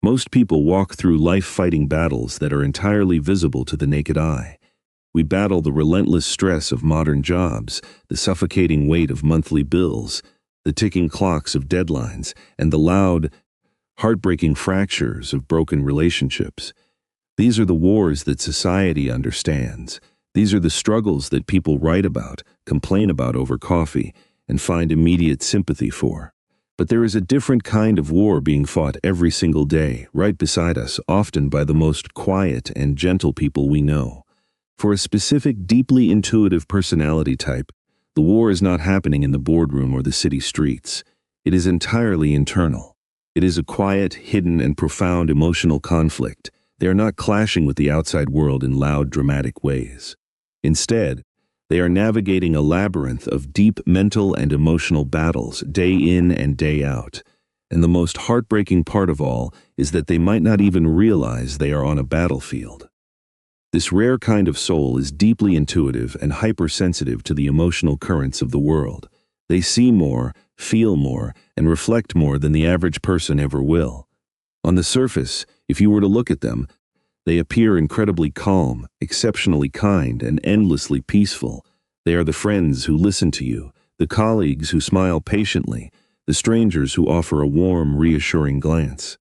Most people walk through life fighting battles that are entirely visible to the naked eye. We battle the relentless stress of modern jobs, the suffocating weight of monthly bills, the ticking clocks of deadlines, and the loud, heartbreaking fractures of broken relationships. These are the wars that society understands. These are the struggles that people write about, complain about over coffee, and find immediate sympathy for. But there is a different kind of war being fought every single day, right beside us, often by the most quiet and gentle people we know. For a specific, deeply intuitive personality type, the war is not happening in the boardroom or the city streets. It is entirely internal. It is a quiet, hidden, and profound emotional conflict. They are not clashing with the outside world in loud, dramatic ways. Instead, they are navigating a labyrinth of deep mental and emotional battles day in and day out. And the most heartbreaking part of all is that they might not even realize they are on a battlefield. This rare kind of soul is deeply intuitive and hypersensitive to the emotional currents of the world. They see more, feel more, and reflect more than the average person ever will. On the surface, if you were to look at them, they appear incredibly calm, exceptionally kind, and endlessly peaceful. They are the friends who listen to you, the colleagues who smile patiently, the strangers who offer a warm, reassuring glance.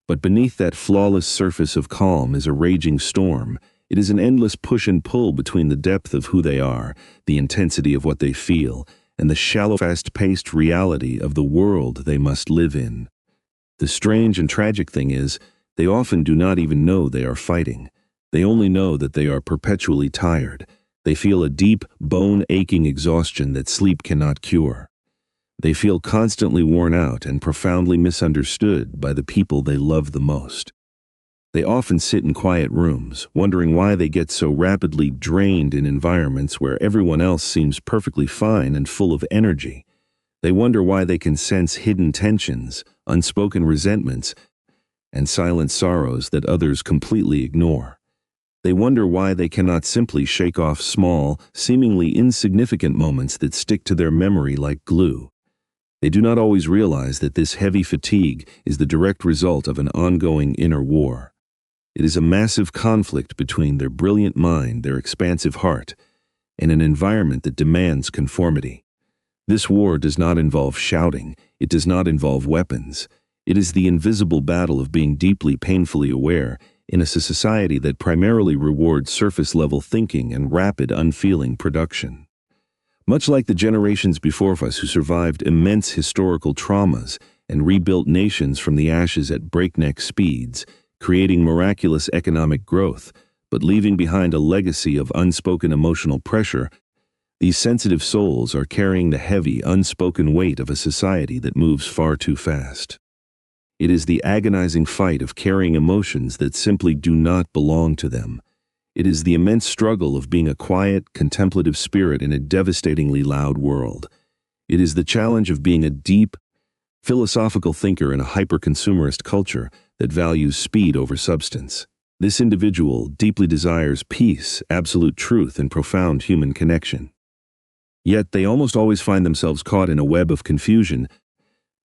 But beneath that flawless surface of calm is a raging storm. It is an endless push and pull between the depth of who they are, the intensity of what they feel, and the shallow, fast-paced reality of the world they must live in. The strange and tragic thing is, they often do not even know they are fighting. They only know that they are perpetually tired. They feel a deep, bone-aching exhaustion that sleep cannot cure. They feel constantly worn out and profoundly misunderstood by the people they love the most. They often sit in quiet rooms, wondering why they get so rapidly drained in environments where everyone else seems perfectly fine and full of energy. They wonder why they can sense hidden tensions, unspoken resentments, and silent sorrows that others completely ignore. They wonder why they cannot simply shake off small, seemingly insignificant moments that stick to their memory like glue. They do not always realize that this heavy fatigue is the direct result of an ongoing inner war. It is a massive conflict between their brilliant mind, their expansive heart, and an environment that demands conformity. This war does not involve shouting. It does not involve weapons. It is the invisible battle of being deeply, painfully aware in a society that primarily rewards surface-level thinking and rapid, unfeeling production. Much like the generations before us who survived immense historical traumas and rebuilt nations from the ashes at breakneck speeds, creating miraculous economic growth, but leaving behind a legacy of unspoken emotional pressure, these sensitive souls are carrying the heavy, unspoken weight of a society that moves far too fast. It is the agonizing fight of carrying emotions that simply do not belong to them. It is the immense struggle of being a quiet, contemplative spirit in a devastatingly loud world. It is the challenge of being a deep, philosophical thinker in a hyper-consumerist culture that values speed over substance. This individual deeply desires peace, absolute truth, and profound human connection. Yet they almost always find themselves caught in a web of confusion,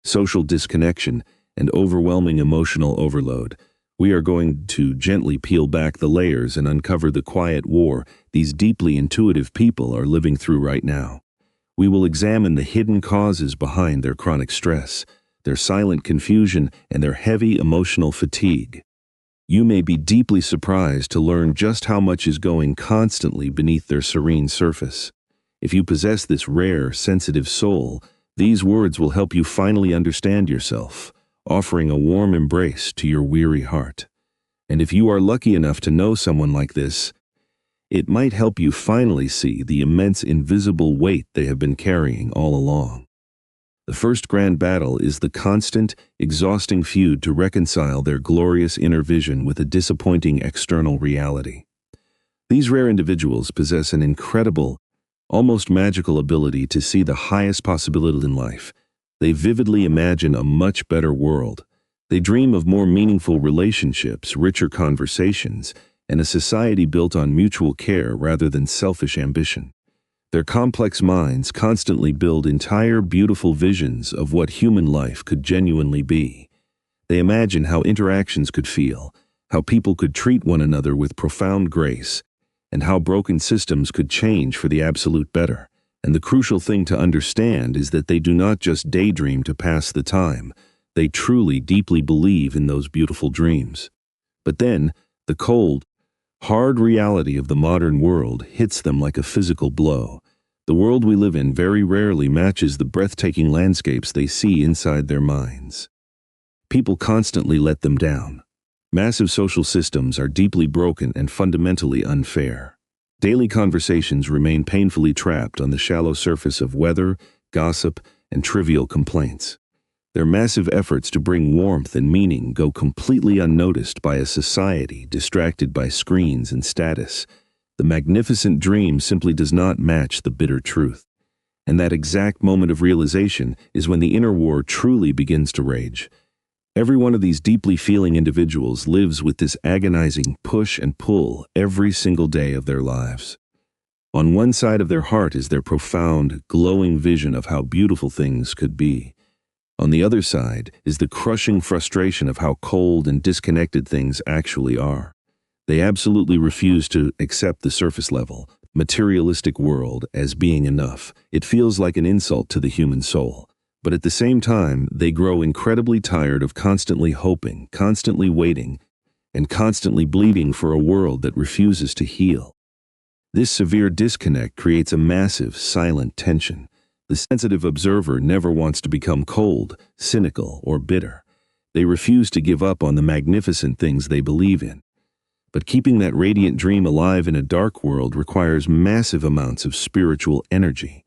social disconnection, and overwhelming emotional overload. We are going to gently peel back the layers and uncover the quiet war these deeply intuitive people are living through right now. We will examine the hidden causes behind their chronic stress, their silent confusion, and their heavy emotional fatigue. You may be deeply surprised to learn just how much is going constantly beneath their serene surface. If you possess this rare, sensitive soul, these words will help you finally understand yourself, offering a warm embrace to your weary heart. And if you are lucky enough to know someone like this, it might help you finally see the immense invisible weight they have been carrying all along. The first grand battle is the constant, exhausting feud to reconcile their glorious inner vision with a disappointing external reality. These rare individuals possess an incredible, almost magical ability to see the highest possibility in life. They vividly imagine a much better world. They dream of more meaningful relationships, richer conversations, and a society built on mutual care rather than selfish ambition. Their complex minds constantly build entire beautiful visions of what human life could genuinely be. They imagine how interactions could feel, how people could treat one another with profound grace, and how broken systems could change for the absolute better. And the crucial thing to understand is that they do not just daydream to pass the time. They truly, deeply believe in those beautiful dreams. But then, the cold, hard reality of the modern world hits them like a physical blow. The world we live in very rarely matches the breathtaking landscapes they see inside their minds. People constantly let them down. Massive social systems are deeply broken and fundamentally unfair. Daily conversations remain painfully trapped on the shallow surface of weather, gossip, and trivial complaints. Their massive efforts to bring warmth and meaning go completely unnoticed by a society distracted by screens and status. The magnificent dream simply does not match the bitter truth. And that exact moment of realization is when the inner war truly begins to rage. Every one of these deeply feeling individuals lives with this agonizing push and pull every single day of their lives. On one side of their heart is their profound, glowing vision of how beautiful things could be. On the other side is the crushing frustration of how cold and disconnected things actually are. They absolutely refuse to accept the surface level, materialistic world as being enough. It feels like an insult to the human soul. But at the same time, they grow incredibly tired of constantly hoping, constantly waiting, and constantly bleeding for a world that refuses to heal. This severe disconnect creates a massive, silent tension. The sensitive observer never wants to become cold, cynical, or bitter. They refuse to give up on the magnificent things they believe in. But keeping that radiant dream alive in a dark world requires massive amounts of spiritual energy.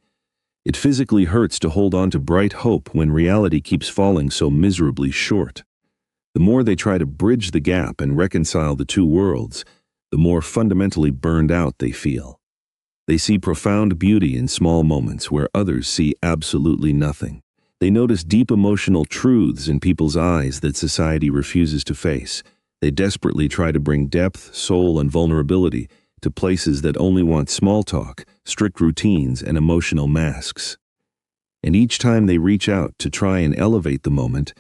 It physically hurts to hold on to bright hope when reality keeps falling so miserably short. The more they try to bridge the gap and reconcile the two worlds, the more fundamentally burned out they feel. They see profound beauty in small moments where others see absolutely nothing. They notice deep emotional truths in people's eyes that society refuses to face. They desperately try to bring depth, soul, and vulnerability to places that only want small talk, strict routines, and emotional masks. And each time they reach out to try and elevate the moment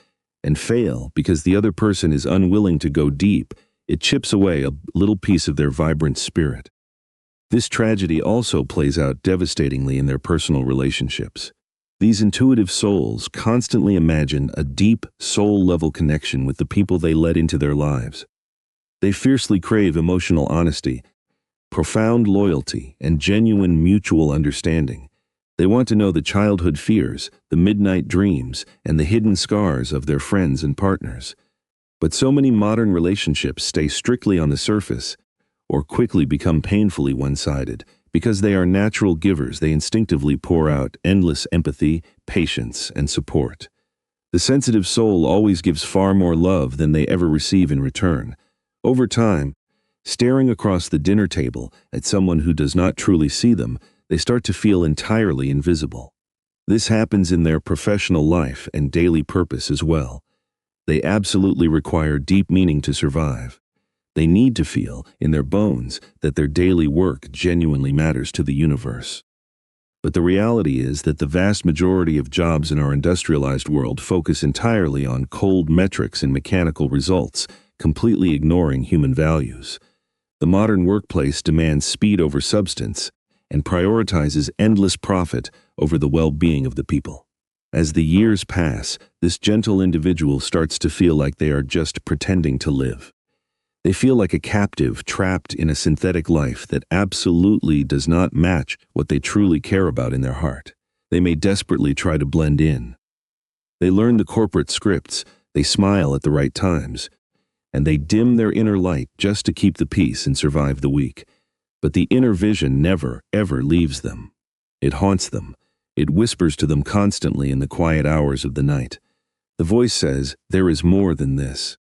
and fail because the other person is unwilling to go deep, it chips away a little piece of their vibrant spirit. This tragedy also plays out devastatingly in their personal relationships. These intuitive souls constantly imagine a deep, soul-level connection with the people they let into their lives. They fiercely crave emotional honesty, profound loyalty, and genuine mutual understanding. They want to know the childhood fears, the midnight dreams, and the hidden scars of their friends and partners. But so many modern relationships stay strictly on the surface, or quickly become painfully one-sided. Because they are natural givers, they instinctively pour out endless empathy, patience, and support. The sensitive soul always gives far more love than they ever receive in return. Over time, staring across the dinner table at someone who does not truly see them, they start to feel entirely invisible. This happens in their professional life and daily purpose as well. They absolutely require deep meaning to survive. They need to feel, in their bones, that their daily work genuinely matters to the universe. But the reality is that the vast majority of jobs in our industrialized world focus entirely on cold metrics and mechanical results, completely ignoring human values. The modern workplace demands speed over substance and prioritizes endless profit over the well-being of the people. As the years pass, this gentle individual starts to feel like they are just pretending to live. They feel like a captive trapped in a synthetic life that absolutely does not match what they truly care about in their heart. They may desperately try to blend in. They learn the corporate scripts, they smile at the right times, and they dim their inner light just to keep the peace and survive the week. But the inner vision never, ever leaves them. It haunts them. It whispers to them constantly in the quiet hours of the night. The voice says, "There is more than this.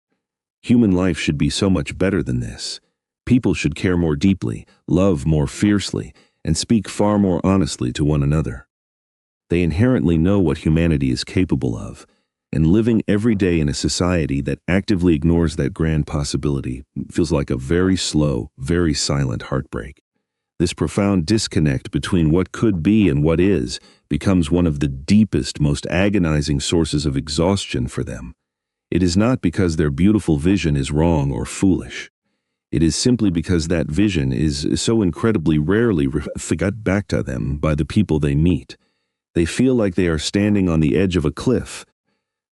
Human life should be so much better than this. People should care more deeply, love more fiercely, and speak far more honestly to one another." They inherently know what humanity is capable of, and living every day in a society that actively ignores that grand possibility feels like a very slow, very silent heartbreak. This profound disconnect between what could be and what is becomes one of the deepest, most agonizing sources of exhaustion for them. It is not because their beautiful vision is wrong or foolish. It is simply because that vision is so incredibly rarely reflected back to them by the people they meet. They feel like they are standing on the edge of a cliff,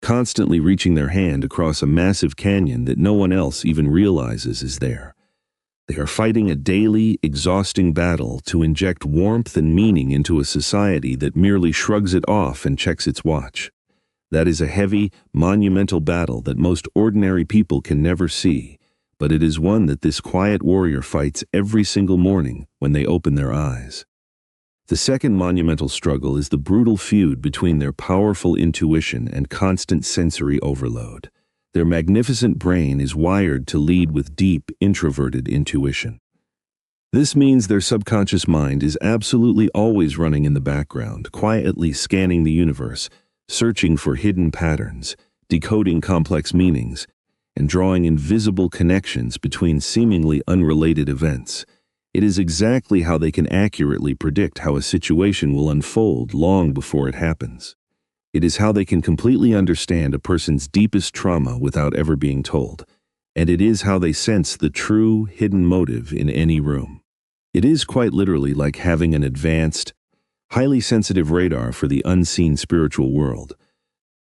constantly reaching their hand across a massive canyon that no one else even realizes is there. They are fighting a daily, exhausting battle to inject warmth and meaning into a society that merely shrugs it off and checks its watch. That is a heavy, monumental battle that most ordinary people can never see, but it is one that this quiet warrior fights every single morning when they open their eyes. The second monumental struggle is the brutal feud between their powerful intuition and constant sensory overload. Their magnificent brain is wired to lead with deep, introverted intuition. This means their subconscious mind is absolutely always running in the background, quietly scanning the universe, searching for hidden patterns, decoding complex meanings, and drawing invisible connections between seemingly unrelated events. It is exactly how they can accurately predict how a situation will unfold long before it happens. It is how they can completely understand a person's deepest trauma without ever being told. And it is how they sense the true, hidden motive in any room. It is quite literally like having an advanced, highly sensitive radar for the unseen spiritual world.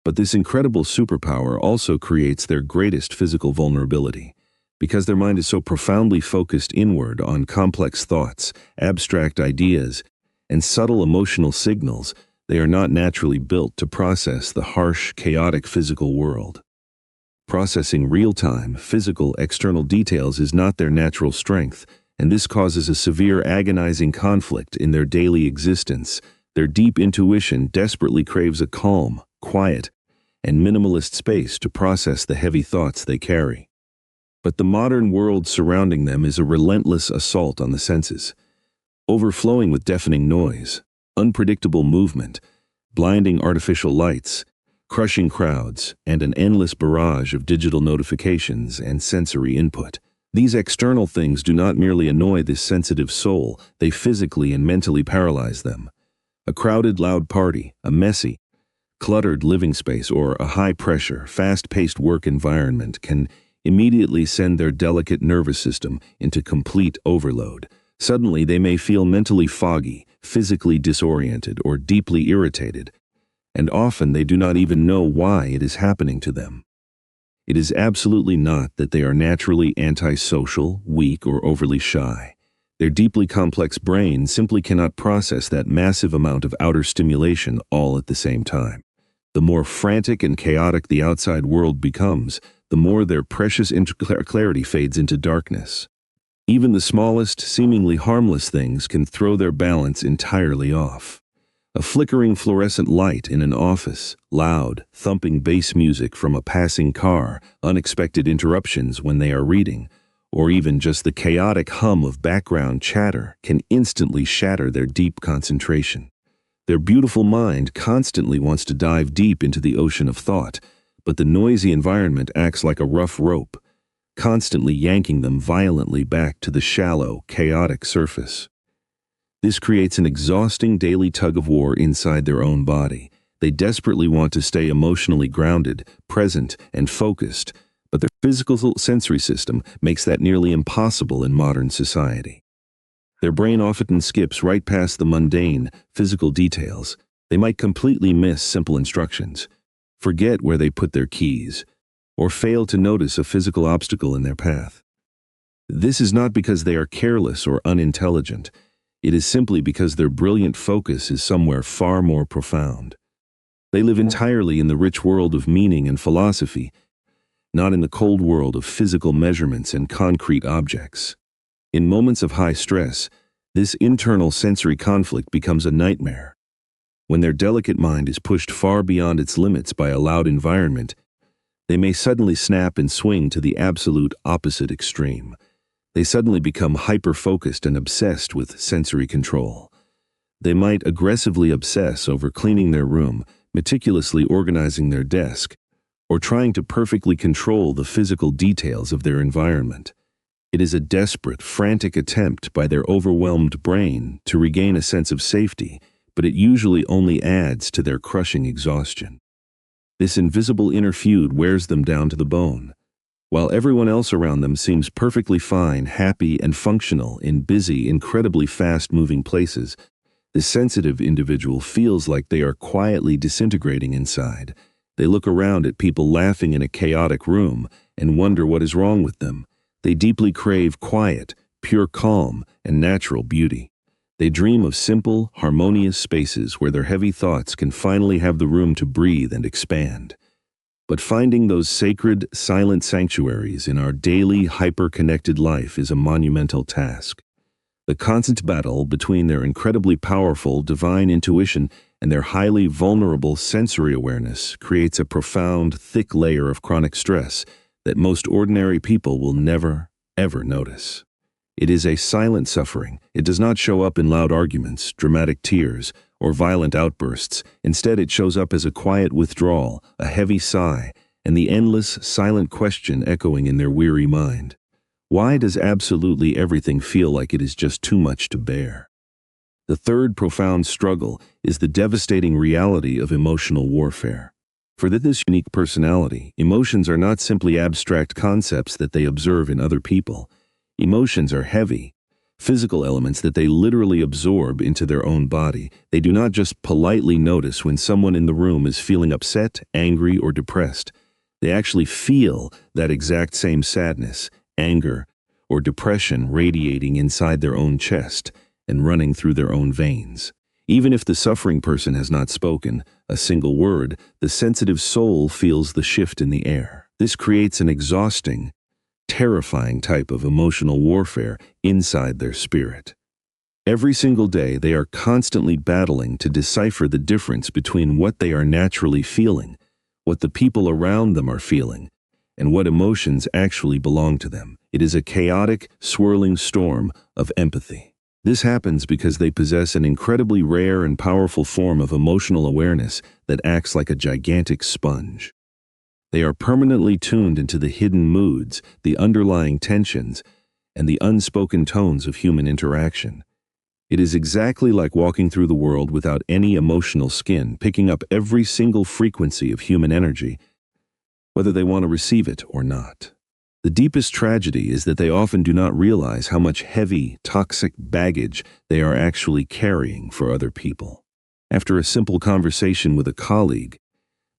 But this incredible superpower also creates their greatest physical vulnerability. Because their mind is so profoundly focused inward on complex thoughts, abstract ideas, and subtle emotional signals, they are not naturally built to process the harsh, chaotic physical world. Processing real-time, physical, external details is not their natural strength, and this causes a severe, agonizing conflict in their daily existence. Their deep intuition desperately craves a calm, quiet, and minimalist space to process the heavy thoughts they carry. But the modern world surrounding them is a relentless assault on the senses, overflowing with deafening noise, unpredictable movement, blinding artificial lights, crushing crowds, and an endless barrage of digital notifications and sensory input. These external things do not merely annoy this sensitive soul, they physically and mentally paralyze them. A crowded, loud party, a messy, cluttered living space, or a high-pressure, fast-paced work environment can immediately send their delicate nervous system into complete overload. Suddenly, they may feel mentally foggy, physically disoriented, or deeply irritated, and often they do not even know why it is happening to them. It is absolutely not that they are naturally antisocial, weak, or overly shy. Their deeply complex brain simply cannot process that massive amount of outer stimulation all at the same time. The more frantic and chaotic the outside world becomes, the more their precious clarity fades into darkness. Even the smallest, seemingly harmless things can throw their balance entirely off. A flickering fluorescent light in an office, loud, thumping bass music from a passing car, unexpected interruptions when they are reading, or even just the chaotic hum of background chatter can instantly shatter their deep concentration. Their beautiful mind constantly wants to dive deep into the ocean of thought, but the noisy environment acts like a rough rope, constantly yanking them violently back to the shallow, chaotic surface. This creates an exhausting daily tug-of-war inside their own body. They desperately want to stay emotionally grounded, present, and focused, but their physical sensory system makes that nearly impossible in modern society. Their brain often skips right past the mundane, physical details. They might completely miss simple instructions, forget where they put their keys, or fail to notice a physical obstacle in their path. This is not because they are careless or unintelligent. It is simply because their brilliant focus is somewhere far more profound. They live entirely in the rich world of meaning and philosophy, not in the cold world of physical measurements and concrete objects. In moments of high stress, this internal sensory conflict becomes a nightmare. When their delicate mind is pushed far beyond its limits by a loud environment, they may suddenly snap and swing to the absolute opposite extreme. They suddenly become hyper-focused and obsessed with sensory control. They might aggressively obsess over cleaning their room, meticulously organizing their desk, or trying to perfectly control the physical details of their environment. It is a desperate, frantic attempt by their overwhelmed brain to regain a sense of safety, but it usually only adds to their crushing exhaustion. This invisible inner feud wears them down to the bone. While everyone else around them seems perfectly fine, happy, and functional in busy, incredibly fast-moving places, this sensitive individual feels like they are quietly disintegrating inside. They look around at people laughing in a chaotic room and wonder what is wrong with them. They deeply crave quiet, pure calm, and natural beauty. They dream of simple, harmonious spaces where their heavy thoughts can finally have the room to breathe and expand. But finding those sacred, silent sanctuaries in our daily, hyper-connected life is a monumental task. The constant battle between their incredibly powerful divine intuition and their highly vulnerable sensory awareness creates a profound, thick layer of chronic stress that most ordinary people will never, ever notice. It is a silent suffering. It does not show up in loud arguments, dramatic tears, or violent outbursts. Instead, it shows up as a quiet withdrawal, a heavy sigh, and the endless, silent question echoing in their weary mind. Why does absolutely everything feel like it is just too much to bear? The third profound struggle is the devastating reality of emotional warfare. For this unique personality, emotions are not simply abstract concepts that they observe in other people. Emotions are heavy, physical elements that they literally absorb into their own body. They do not just politely notice when someone in the room is feeling upset, angry, or depressed. They actually feel that exact same sadness, anger, or depression radiating inside their own chest and running through their own veins. Even if the suffering person has not spoken a single word, the sensitive soul feels the shift in the air. This creates an exhausting, terrifying type of emotional warfare inside their spirit. Every single day, they are constantly battling to decipher the difference between what they are naturally feeling, what the people around them are feeling, and what emotions actually belong to them. It is a chaotic, swirling storm of empathy. This happens because they possess an incredibly rare and powerful form of emotional awareness that acts like a gigantic sponge. They are permanently tuned into the hidden moods, the underlying tensions, and the unspoken tones of human interaction. It is exactly like walking through the world without any emotional skin, picking up every single frequency of human energy, whether they want to receive it or not. The deepest tragedy is that they often do not realize how much heavy, toxic baggage they are actually carrying for other people. After a simple conversation with a colleague,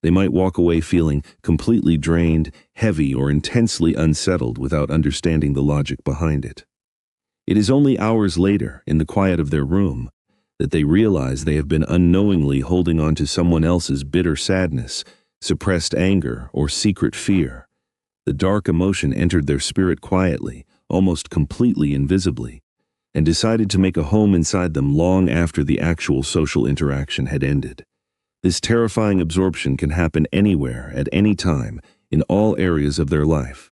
they might walk away feeling completely drained, heavy, or intensely unsettled without understanding the logic behind it. It is only hours later, in the quiet of their room, that they realize they have been unknowingly holding on to someone else's bitter sadness, suppressed anger, or secret fear. The dark emotion entered their spirit quietly, almost completely invisibly, and decided to make a home inside them long after the actual social interaction had ended. This terrifying absorption can happen anywhere, at any time, in all areas of their life.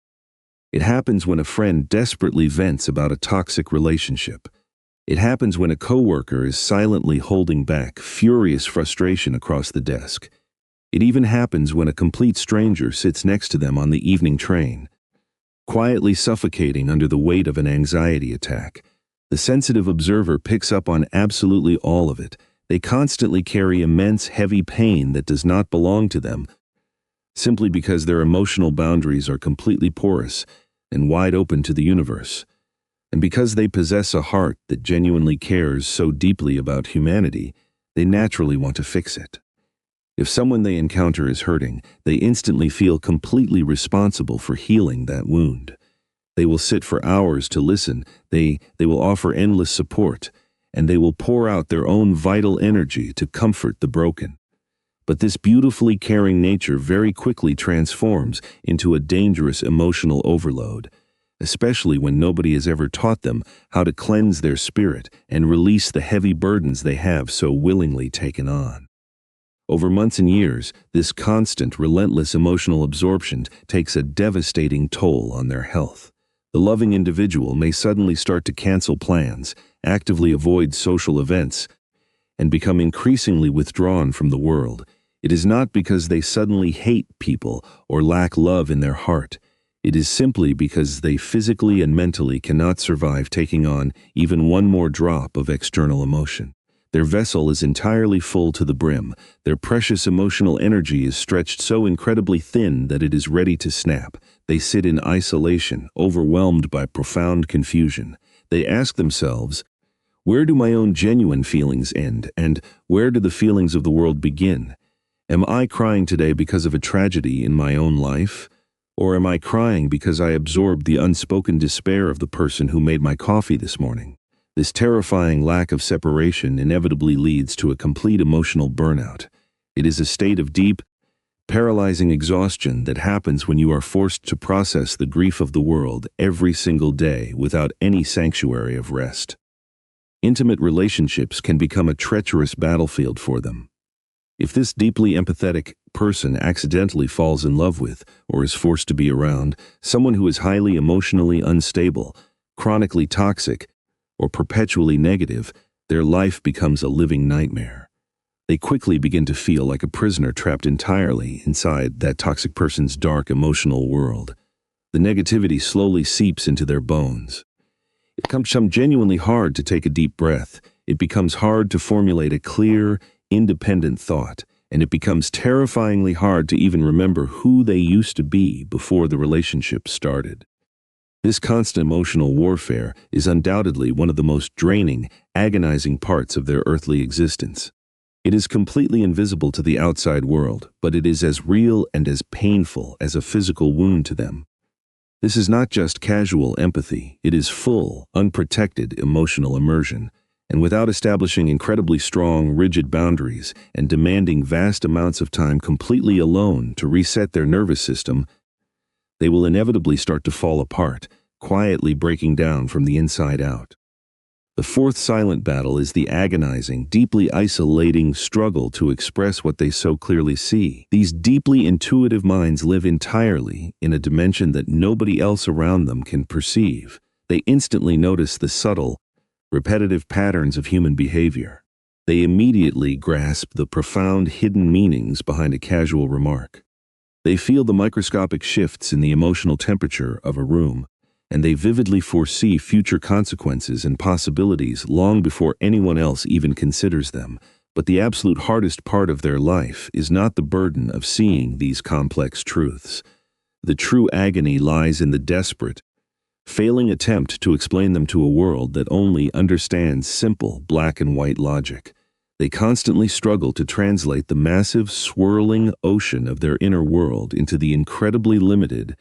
It happens when a friend desperately vents about a toxic relationship. It happens when a coworker is silently holding back furious frustration across the desk. It even happens when a complete stranger sits next to them on the evening train, quietly suffocating under the weight of an anxiety attack. The sensitive observer picks up on absolutely all of it. They constantly carry immense, heavy pain that does not belong to them, simply because their emotional boundaries are completely porous and wide open to the universe. And because they possess a heart that genuinely cares so deeply about humanity, they naturally want to fix it. If someone they encounter is hurting, they instantly feel completely responsible for healing that wound. They will sit for hours to listen, they will offer endless support, and they will pour out their own vital energy to comfort the broken. But this beautifully caring nature very quickly transforms into a dangerous emotional overload, especially when nobody has ever taught them how to cleanse their spirit and release the heavy burdens they have so willingly taken on. Over months and years, this constant, relentless emotional absorption takes a devastating toll on their health. The loving individual may suddenly start to cancel plans, actively avoid social events, and become increasingly withdrawn from the world. It is not because they suddenly hate people or lack love in their heart. It is simply because they physically and mentally cannot survive taking on even one more drop of external emotion. Their vessel is entirely full to the brim. Their precious emotional energy is stretched so incredibly thin that it is ready to snap. They sit in isolation, overwhelmed by profound confusion. They ask themselves, where do my own genuine feelings end, and where do the feelings of the world begin? Am I crying today because of a tragedy in my own life? Or am I crying because I absorbed the unspoken despair of the person who made my coffee this morning? This terrifying lack of separation inevitably leads to a complete emotional burnout. It is a state of deep, paralyzing exhaustion that happens when you are forced to process the grief of the world every single day without any sanctuary of rest. Intimate relationships can become a treacherous battlefield for them. If this deeply empathetic person accidentally falls in love with, or is forced to be around, someone who is highly emotionally unstable, chronically toxic, or perpetually negative, their life becomes a living nightmare. They quickly begin to feel like a prisoner trapped entirely inside that toxic person's dark emotional world. The negativity slowly seeps into their bones. It becomes genuinely hard to take a deep breath. It becomes hard to formulate a clear, independent thought, and it becomes terrifyingly hard to even remember who they used to be before the relationship started. This constant emotional warfare is undoubtedly one of the most draining, agonizing parts of their earthly existence. It is completely invisible to the outside world, but it is as real and as painful as a physical wound to them. This is not just casual empathy, it is full, unprotected emotional immersion, and without establishing incredibly strong, rigid boundaries and demanding vast amounts of time completely alone to reset their nervous system, they will inevitably start to fall apart, quietly breaking down from the inside out. The fourth silent battle is the agonizing, deeply isolating struggle to express what they so clearly see. These deeply intuitive minds live entirely in a dimension that nobody else around them can perceive. They instantly notice the subtle, repetitive patterns of human behavior. They immediately grasp the profound hidden meanings behind a casual remark. They feel the microscopic shifts in the emotional temperature of a room, and they vividly foresee future consequences and possibilities long before anyone else even considers them. But the absolute hardest part of their life is not the burden of seeing these complex truths. The true agony lies in the desperate, failing attempt to explain them to a world that only understands simple black and white logic. They constantly struggle to translate the massive, swirling ocean of their inner world into the incredibly limited,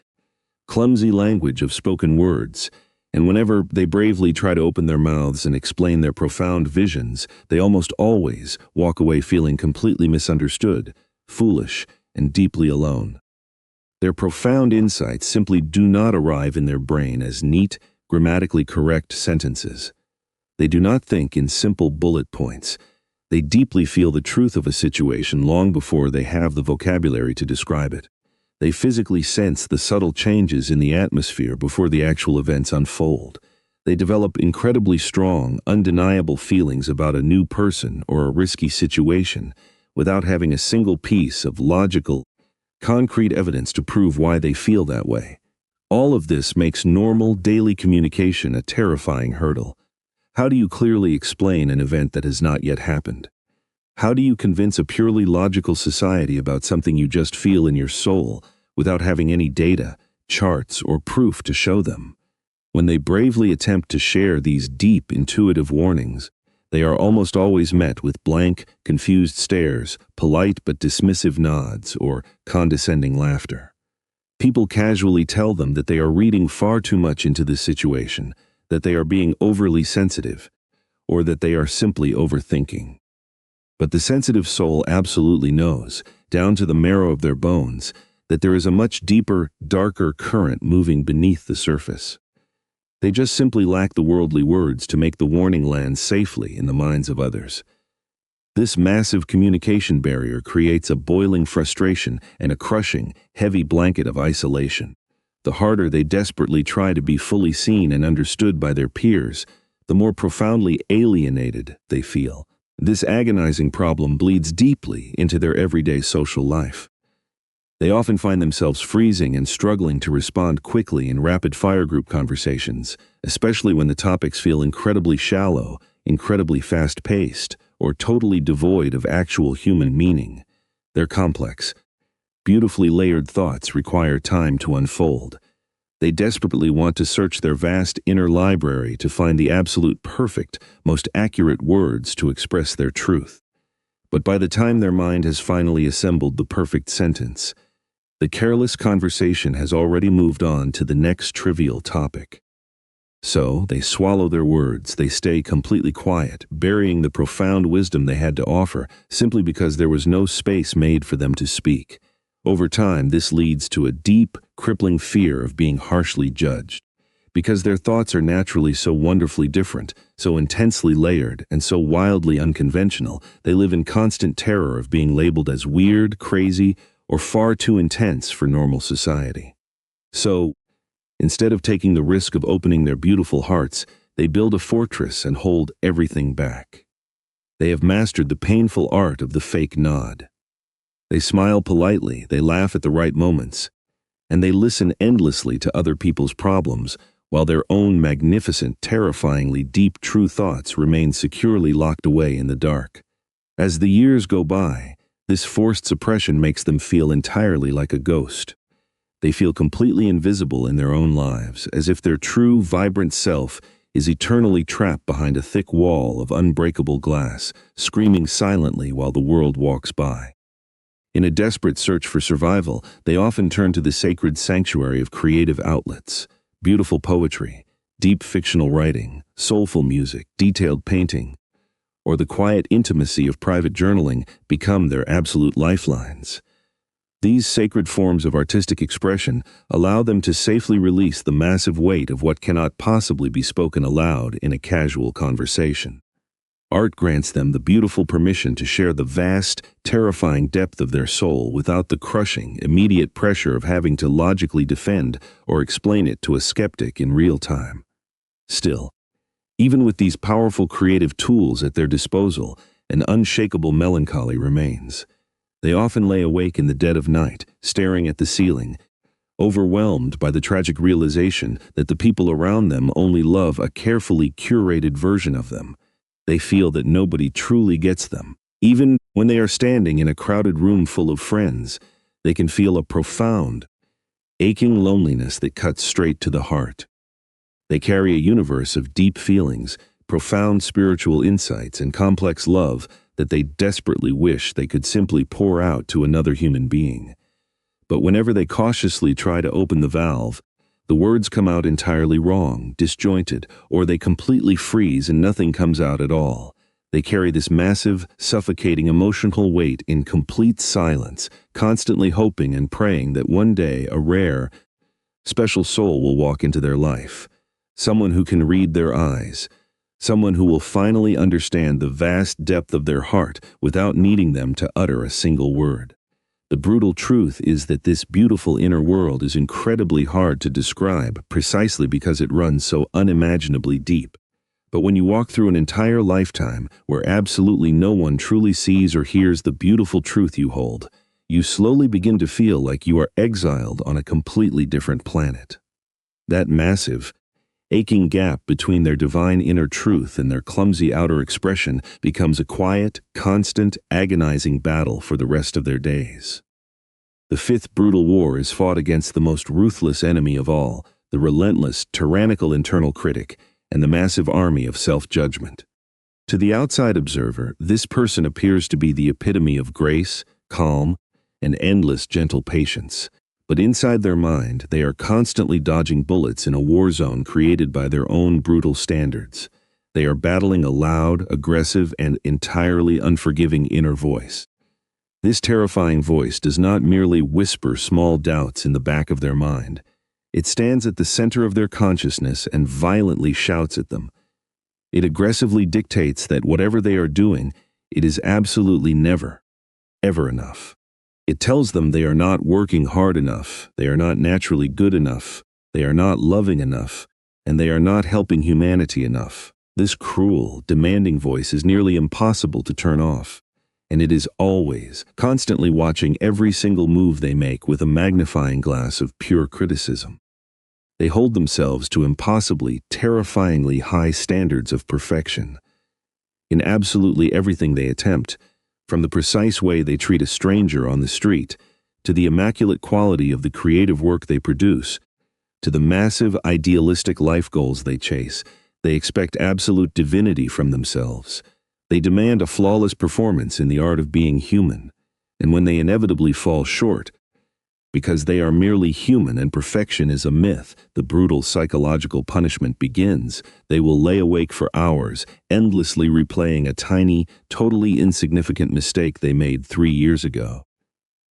clumsy language of spoken words, and whenever they bravely try to open their mouths and explain their profound visions, they almost always walk away feeling completely misunderstood, foolish, and deeply alone. Their profound insights simply do not arrive in their brain as neat, grammatically correct sentences. They do not think in simple bullet points. They deeply feel the truth of a situation long before they have the vocabulary to describe it. They physically sense the subtle changes in the atmosphere before the actual events unfold. They develop incredibly strong, undeniable feelings about a new person or a risky situation without having a single piece of logical, concrete evidence to prove why they feel that way. All of this makes normal, daily communication a terrifying hurdle. How do you clearly explain an event that has not yet happened? How do you convince a purely logical society about something you just feel in your soul without having any data, charts, or proof to show them? When they bravely attempt to share these deep, intuitive warnings, they are almost always met with blank, confused stares, polite but dismissive nods, or condescending laughter. People casually tell them that they are reading far too much into this situation, that they are being overly sensitive, or that they are simply overthinking. But the sensitive soul absolutely knows, down to the marrow of their bones, that there is a much deeper, darker current moving beneath the surface. They just simply lack the worldly words to make the warning land safely in the minds of others. This massive communication barrier creates a boiling frustration and a crushing, heavy blanket of isolation. The harder they desperately try to be fully seen and understood by their peers, the more profoundly alienated they feel. This agonizing problem bleeds deeply into their everyday social life. They often find themselves freezing and struggling to respond quickly in rapid-fire group conversations, especially when the topics feel incredibly shallow, incredibly fast-paced, or totally devoid of actual human meaning. They're complex. Beautifully layered thoughts require time to unfold. They desperately want to search their vast inner library to find the absolute perfect, most accurate words to express their truth. But by the time their mind has finally assembled the perfect sentence, the careless conversation has already moved on to the next trivial topic. So, they swallow their words, they stay completely quiet, burying the profound wisdom they had to offer simply because there was no space made for them to speak. Over time, this leads to a deep, crippling fear of being harshly judged. Because their thoughts are naturally so wonderfully different, so intensely layered, and so wildly unconventional, they live in constant terror of being labeled as weird, crazy, or far too intense for normal society. So, instead of taking the risk of opening their beautiful hearts, they build a fortress and hold everything back. They have mastered the painful art of the fake nod. They smile politely, they laugh at the right moments, and they listen endlessly to other people's problems, while their own magnificent, terrifyingly deep true thoughts remain securely locked away in the dark. As the years go by, this forced suppression makes them feel entirely like a ghost. They feel completely invisible in their own lives, as if their true, vibrant self is eternally trapped behind a thick wall of unbreakable glass, screaming silently while the world walks by. In a desperate search for survival, they often turn to the sacred sanctuary of creative outlets. Beautiful poetry, deep fictional writing, soulful music, detailed painting, or the quiet intimacy of private journaling become their absolute lifelines. These sacred forms of artistic expression allow them to safely release the massive weight of what cannot possibly be spoken aloud in a casual conversation. Art grants them the beautiful permission to share the vast, terrifying depth of their soul without the crushing, immediate pressure of having to logically defend or explain it to a skeptic in real time. Still, even with these powerful creative tools at their disposal, an unshakable melancholy remains. They often lay awake in the dead of night, staring at the ceiling, overwhelmed by the tragic realization that the people around them only love a carefully curated version of them. They feel that nobody truly gets them. Even when they are standing in a crowded room full of friends, they can feel a profound, aching loneliness that cuts straight to the heart. They carry a universe of deep feelings, profound spiritual insights, and complex love that they desperately wish they could simply pour out to another human being. But whenever they cautiously try to open the valve, the words come out entirely wrong, disjointed, or they completely freeze and nothing comes out at all. They carry this massive, suffocating emotional weight in complete silence, constantly hoping and praying that one day a rare, special soul will walk into their life. Someone who can read their eyes. Someone who will finally understand the vast depth of their heart without needing them to utter a single word. The brutal truth is that this beautiful inner world is incredibly hard to describe precisely because it runs so unimaginably deep. But when you walk through an entire lifetime where absolutely no one truly sees or hears the beautiful truth you hold, you slowly begin to feel like you are exiled on a completely different planet. That massive, aching gap between their divine inner truth and their clumsy outer expression becomes a quiet, constant, agonizing battle for the rest of their days. The fifth brutal war is fought against the most ruthless enemy of all, the relentless, tyrannical internal critic, and the massive army of self-judgment. To the outside observer, this person appears to be the epitome of grace, calm, and endless gentle patience. But inside their mind, they are constantly dodging bullets in a war zone created by their own brutal standards. They are battling a loud, aggressive, and entirely unforgiving inner voice. This terrifying voice does not merely whisper small doubts in the back of their mind. It stands at the center of their consciousness and violently shouts at them. It aggressively dictates that whatever they are doing, it is absolutely never, ever enough. It tells them they are not working hard enough, they are not naturally good enough, they are not loving enough, and they are not helping humanity enough. This cruel, demanding voice is nearly impossible to turn off, and it is always, constantly watching every single move they make with a magnifying glass of pure criticism. They hold themselves to impossibly, terrifyingly high standards of perfection. in absolutely everything they attempt, from the precise way they treat a stranger on the street, to the immaculate quality of the creative work they produce, to the massive idealistic life goals they chase. They expect absolute divinity from themselves. They demand a flawless performance in the art of being human, and when they inevitably fall short, because they are merely human and perfection is a myth, the brutal psychological punishment begins. They will lay awake for hours, endlessly replaying a tiny, totally insignificant mistake they made 3 years ago.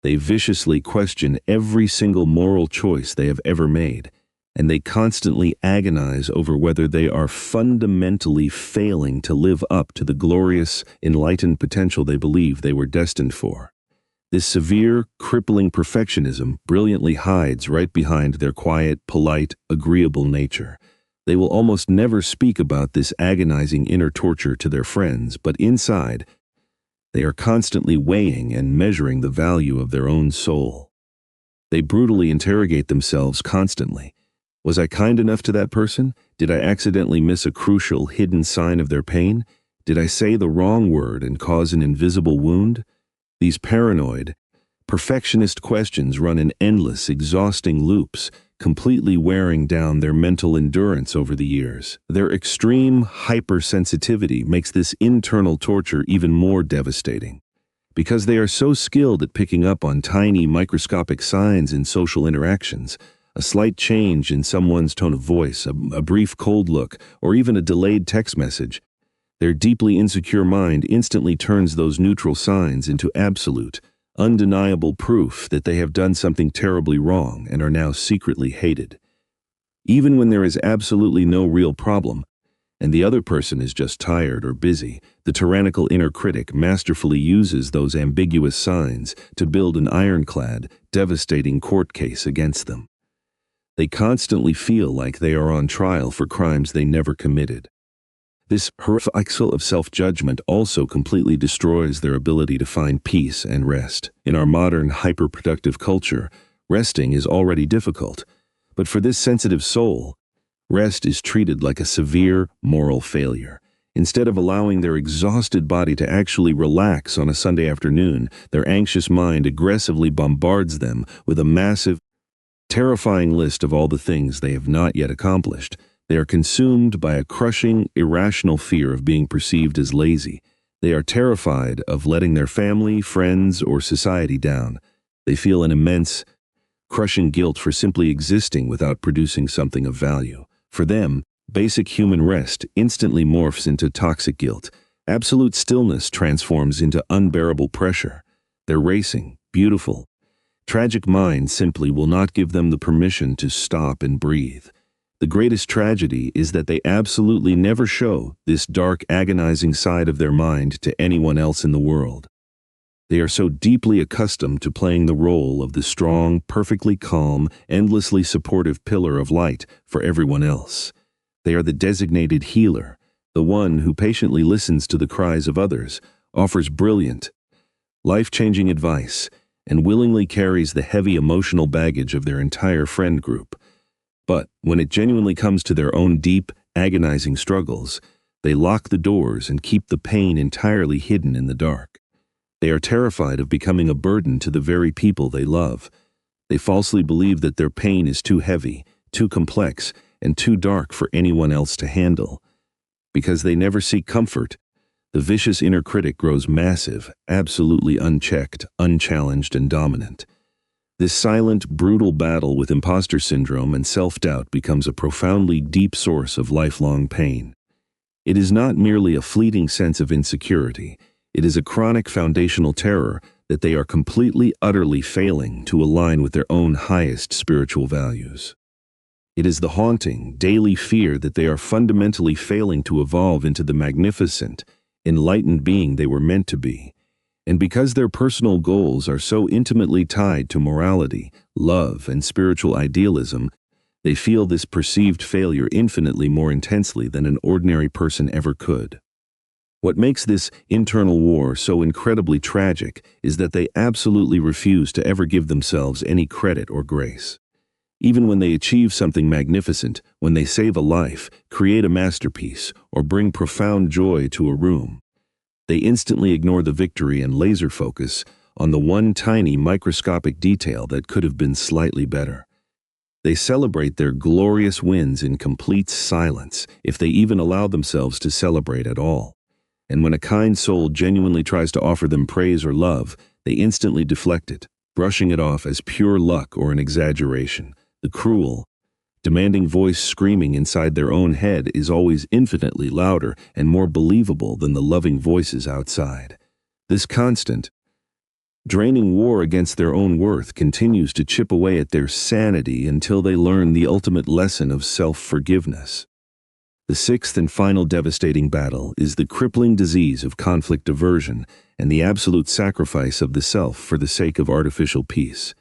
They viciously question every single moral choice they have ever made, and they constantly agonize over whether they are fundamentally failing to live up to the glorious, enlightened potential they believe they were destined for. This severe, crippling perfectionism brilliantly hides right behind their quiet, polite, agreeable nature. They will almost never speak about this agonizing inner torture to their friends, but inside, they are constantly weighing and measuring the value of their own soul. They brutally interrogate themselves constantly. Was I kind enough to that person? Did I accidentally miss a crucial, hidden sign of their pain? Did I say the wrong word and cause an invisible wound? These paranoid, perfectionist questions run in endless, exhausting loops, completely wearing down their mental endurance over the years. Their extreme hypersensitivity makes this internal torture even more devastating. Because they are so skilled at picking up on tiny, microscopic signs in social interactions, a slight change in someone's tone of voice, a brief cold look, or even a delayed text message, their deeply insecure mind instantly turns those neutral signs into absolute, undeniable proof that they have done something terribly wrong and are now secretly hated. Even when there is absolutely no real problem, and the other person is just tired or busy, the tyrannical inner critic masterfully uses those ambiguous signs to build an ironclad, devastating court case against them. They constantly feel like they are on trial for crimes they never committed. This horrific cycle of self-judgment also completely destroys their ability to find peace and rest. In our modern, hyper-productive culture, resting is already difficult. But for this sensitive soul, rest is treated like a severe moral failure. Instead of allowing their exhausted body to actually relax on a Sunday afternoon, their anxious mind aggressively bombards them with a massive, terrifying list of all the things they have not yet accomplished. They are consumed by a crushing, irrational fear of being perceived as lazy. They are terrified of letting their family, friends, or society down. They feel an immense, crushing guilt for simply existing without producing something of value. For them, basic human rest instantly morphs into toxic guilt. Absolute stillness transforms into unbearable pressure. Their racing, beautiful, tragic mind simply will not give them the permission to stop and breathe. The greatest tragedy is that they absolutely never show this dark, agonizing side of their mind to anyone else in the world. They are so deeply accustomed to playing the role of the strong, perfectly calm, endlessly supportive pillar of light for everyone else. They are the designated healer, the one who patiently listens to the cries of others, offers brilliant, life-changing advice, and willingly carries the heavy emotional baggage of their entire friend group. But when it genuinely comes to their own deep, agonizing struggles, they lock the doors and keep the pain entirely hidden in the dark. They are terrified of becoming a burden to the very people they love. They falsely believe that their pain is too heavy, too complex, and too dark for anyone else to handle. Because they never seek comfort, the vicious inner critic grows massive, absolutely unchecked, unchallenged, and dominant. This silent, brutal battle with imposter syndrome and self-doubt becomes a profoundly deep source of lifelong pain. It is not merely a fleeting sense of insecurity. It is a chronic foundational terror that they are completely, utterly failing to align with their own highest spiritual values. It is the haunting, daily fear that they are fundamentally failing to evolve into the magnificent, enlightened being they were meant to be. And because their personal goals are so intimately tied to morality, love, and spiritual idealism, they feel this perceived failure infinitely more intensely than an ordinary person ever could. What makes this internal war so incredibly tragic is that they absolutely refuse to ever give themselves any credit or grace. Even when they achieve something magnificent, when they save a life, create a masterpiece, or bring profound joy to a room, They instantly ignore the victory and laser focus on the one tiny microscopic detail that could have been slightly better. They celebrate their glorious wins in complete silence, if they even allow themselves to celebrate at all. And when a kind soul genuinely tries to offer them praise or love, they instantly deflect it, brushing it off as pure luck or an exaggeration. The cruel, demanding voice screaming inside their own head is always infinitely louder and more believable than the loving voices outside. This constant, draining war against their own worth continues to chip away at their sanity until they learn the ultimate lesson of self-forgiveness. The sixth and final devastating battle is the crippling disease of conflict aversion and the absolute sacrifice of the self for the sake of artificial peace.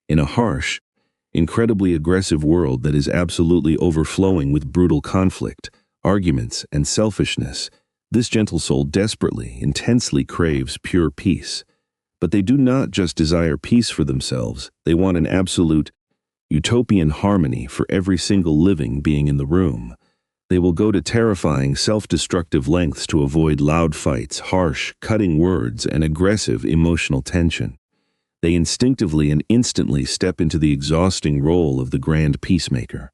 In a harsh, incredibly aggressive world that is absolutely overflowing with brutal conflict, arguments, and selfishness, this gentle soul desperately, intensely craves pure peace. But they do not just desire peace for themselves, they want an absolute, utopian harmony for every single living being in the room. They will go to terrifying, self-destructive lengths to avoid loud fights, harsh, cutting words, and aggressive emotional tension. They instinctively and instantly step into the exhausting role of the grand peacemaker.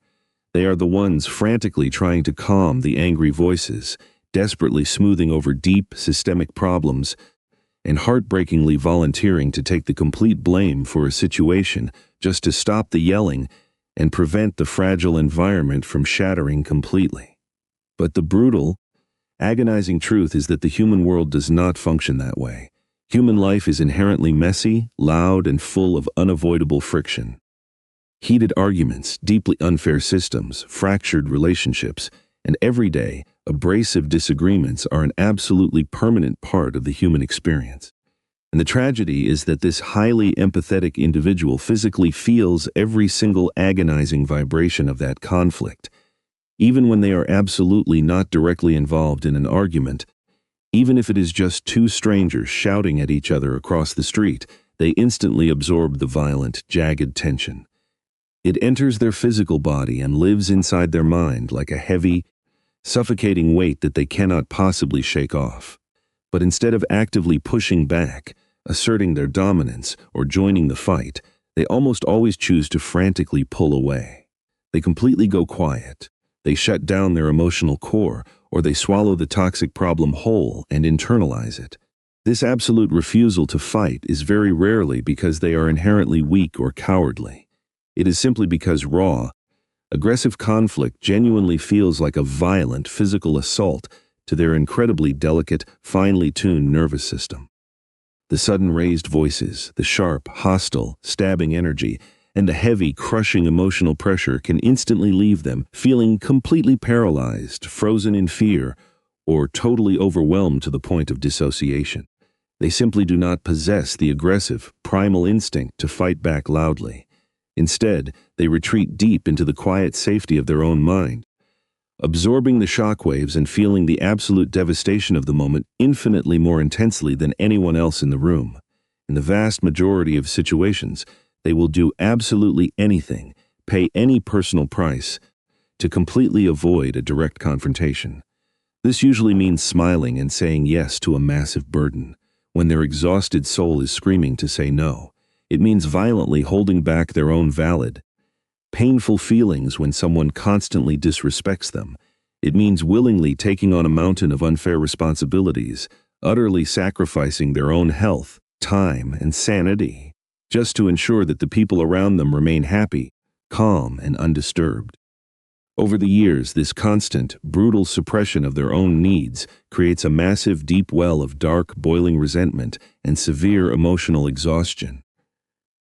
They are the ones frantically trying to calm the angry voices, desperately smoothing over deep, systemic problems, and heartbreakingly volunteering to take the complete blame for a situation just to stop the yelling and prevent the fragile environment from shattering completely. But the brutal, agonizing truth is that the human world does not function that way. Human life is inherently messy, loud, and full of unavoidable friction. Heated arguments, deeply unfair systems, fractured relationships, and everyday, abrasive disagreements are an absolutely permanent part of the human experience. And the tragedy is that this highly empathetic individual physically feels every single agonizing vibration of that conflict. Even when they are absolutely not directly involved in an argument, even if it is just two strangers shouting at each other across the street, they instantly absorb the violent, jagged tension. It enters their physical body and lives inside their mind like a heavy, suffocating weight that they cannot possibly shake off. But instead of actively pushing back, asserting their dominance, or joining the fight, they almost always choose to frantically pull away. They completely go quiet. They shut down their emotional core, or they swallow the toxic problem whole and internalize it. This absolute refusal to fight is very rarely because they are inherently weak or cowardly. It is simply because raw, aggressive conflict genuinely feels like a violent physical assault to their incredibly delicate, finely tuned nervous system. The sudden raised voices, the sharp, hostile, stabbing energy, and the heavy, crushing emotional pressure can instantly leave them feeling completely paralyzed, frozen in fear, or totally overwhelmed to the point of dissociation. They simply do not possess the aggressive, primal instinct to fight back loudly. Instead, they retreat deep into the quiet safety of their own mind, absorbing the shockwaves and feeling the absolute devastation of the moment infinitely more intensely than anyone else in the room. In the vast majority of situations, they will do absolutely anything, pay any personal price, to completely avoid a direct confrontation. This usually means smiling and saying yes to a massive burden, when their exhausted soul is screaming to say no. It means violently holding back their own valid, painful feelings when someone constantly disrespects them. It means willingly taking on a mountain of unfair responsibilities, utterly sacrificing their own health, time, and sanity, just to ensure that the people around them remain happy, calm, and undisturbed. Over the years, this constant, brutal suppression of their own needs creates a massive, deep well of dark, boiling resentment and severe emotional exhaustion.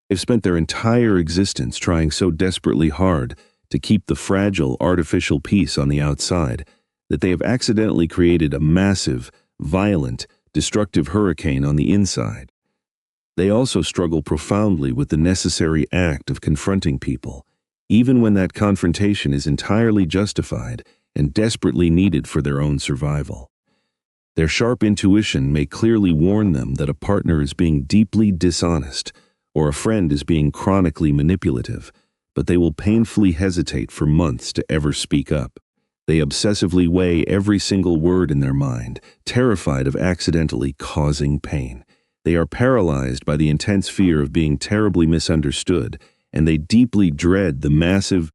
They've spent their entire existence trying so desperately hard to keep the fragile, artificial peace on the outside that they have accidentally created a massive, violent, destructive hurricane on the inside. They also struggle profoundly with the necessary act of confronting people, even when that confrontation is entirely justified and desperately needed for their own survival. Their sharp intuition may clearly warn them that a partner is being deeply dishonest, or a friend is being chronically manipulative, but they will painfully hesitate for months to ever speak up. They obsessively weigh every single word in their mind, terrified of accidentally causing pain. They are paralyzed by the intense fear of being terribly misunderstood, and they deeply dread the massive,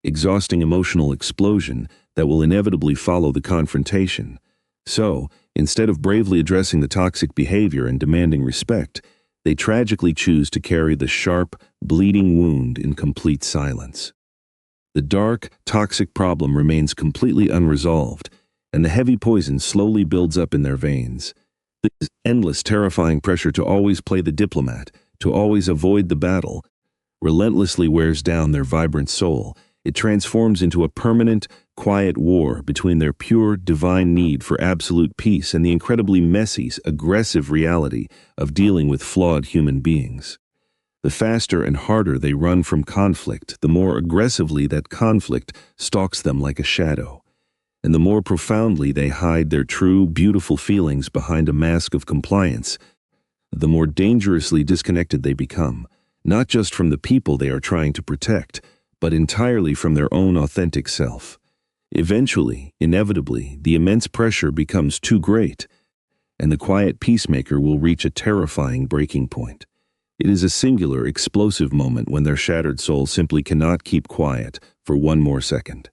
exhausting emotional explosion that will inevitably follow the confrontation. So, instead of bravely addressing the toxic behavior and demanding respect, they tragically choose to carry the sharp, bleeding wound in complete silence. The dark, toxic problem remains completely unresolved, and the heavy poison slowly builds up in their veins. This endless, terrifying pressure to always play the diplomat, to always avoid the battle, relentlessly wears down their vibrant soul. It transforms into a permanent, quiet war between their pure, divine need for absolute peace and the incredibly messy, aggressive reality of dealing with flawed human beings. The faster and harder they run from conflict, the more aggressively that conflict stalks them like a shadow. And the more profoundly they hide their true, beautiful feelings behind a mask of compliance, the more dangerously disconnected they become, not just from the people they are trying to protect, but entirely from their own authentic self. Eventually, inevitably, the immense pressure becomes too great, and the quiet peacemaker will reach a terrifying breaking point. It is a singular, explosive moment when their shattered soul simply cannot keep quiet for one more second.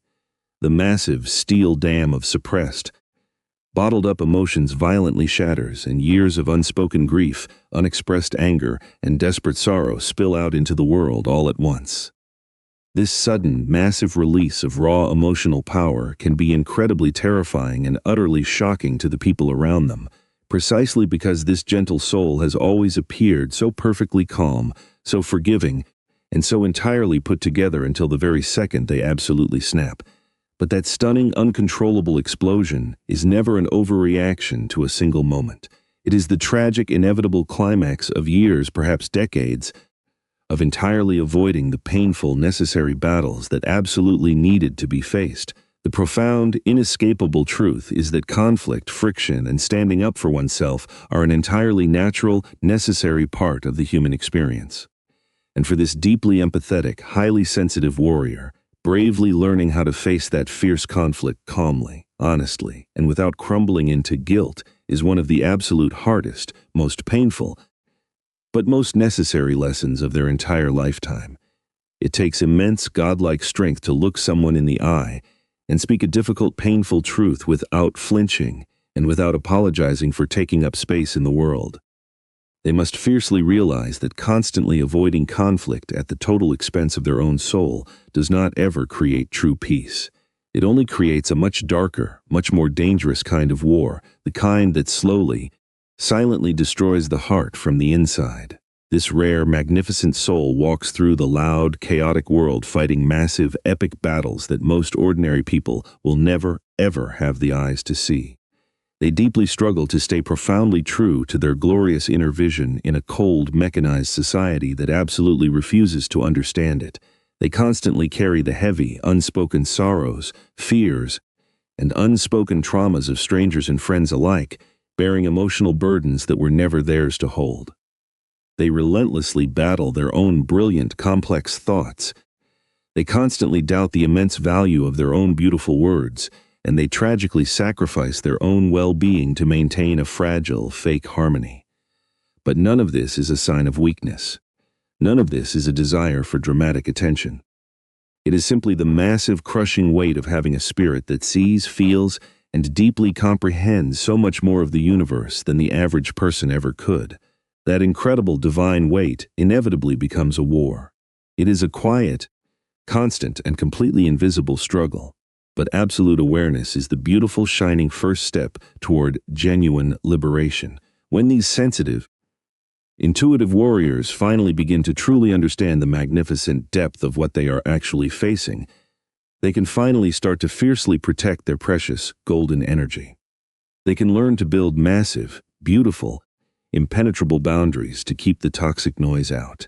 The massive steel dam of suppressed, bottled-up emotions violently shatters, and years of unspoken grief, unexpressed anger, and desperate sorrow spill out into the world all at once. This sudden, massive release of raw emotional power can be incredibly terrifying and utterly shocking to the people around them, precisely because this gentle soul has always appeared so perfectly calm, so forgiving, and so entirely put together until the very second they absolutely snap. But that stunning, uncontrollable explosion is never an overreaction to a single moment. It is the tragic, inevitable climax of years, perhaps decades, of entirely avoiding the painful, necessary battles that absolutely needed to be faced. The profound, inescapable truth is that conflict, friction, and standing up for oneself are an entirely natural, necessary part of the human experience. And for this deeply empathetic, highly sensitive warrior, bravely learning how to face that fierce conflict calmly, honestly, and without crumbling into guilt is one of the absolute hardest, most painful, but most necessary lessons of their entire lifetime. It takes immense godlike strength to look someone in the eye and speak a difficult, painful truth without flinching and without apologizing for taking up space in the world. They must fiercely realize that constantly avoiding conflict at the total expense of their own soul does not ever create true peace. It only creates a much darker, much more dangerous kind of war, the kind that slowly, silently destroys the heart from the inside. This rare, magnificent soul walks through the loud, chaotic world fighting massive, epic battles that most ordinary people will never, ever have the eyes to see. They deeply struggle to stay profoundly true to their glorious inner vision in a cold, mechanized society that absolutely refuses to understand it. They constantly carry the heavy, unspoken sorrows, fears, and unspoken traumas of strangers and friends alike, bearing emotional burdens that were never theirs to hold. They relentlessly battle their own brilliant, complex thoughts. They constantly doubt the immense value of their own beautiful words, and they tragically sacrifice their own well-being to maintain a fragile, fake harmony. But none of this is a sign of weakness. None of this is a desire for dramatic attention. It is simply the massive, crushing weight of having a spirit that sees, feels, and deeply comprehends so much more of the universe than the average person ever could. That incredible divine weight inevitably becomes a war. It is a quiet, constant, and completely invisible struggle. But absolute awareness is the beautiful, shining first step toward genuine liberation. When these sensitive, intuitive warriors finally begin to truly understand the magnificent depth of what they are actually facing, they can finally start to fiercely protect their precious, golden energy. They can learn to build massive, beautiful, impenetrable boundaries to keep the toxic noise out.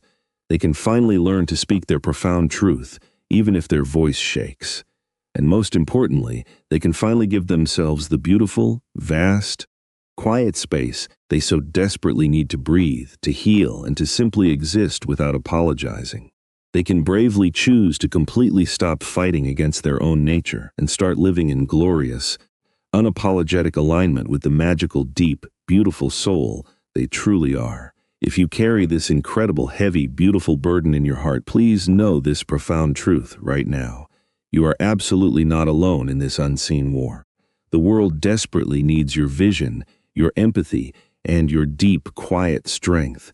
They can finally learn to speak their profound truth, even if their voice shakes. And most importantly, they can finally give themselves the beautiful, vast, quiet space they so desperately need to breathe, to heal, and to simply exist without apologizing. They can bravely choose to completely stop fighting against their own nature and start living in glorious, unapologetic alignment with the magical, deep, beautiful soul they truly are. If you carry this incredible, heavy, beautiful burden in your heart, please know this profound truth right now. You are absolutely not alone in this unseen war. The world desperately needs your vision, your empathy, and your deep, quiet strength.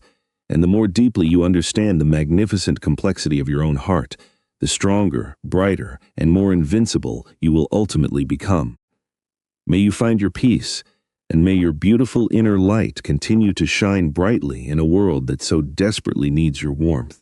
And the more deeply you understand the magnificent complexity of your own heart, the stronger, brighter, and more invincible you will ultimately become. May you find your peace, and may your beautiful inner light continue to shine brightly in a world that so desperately needs your warmth.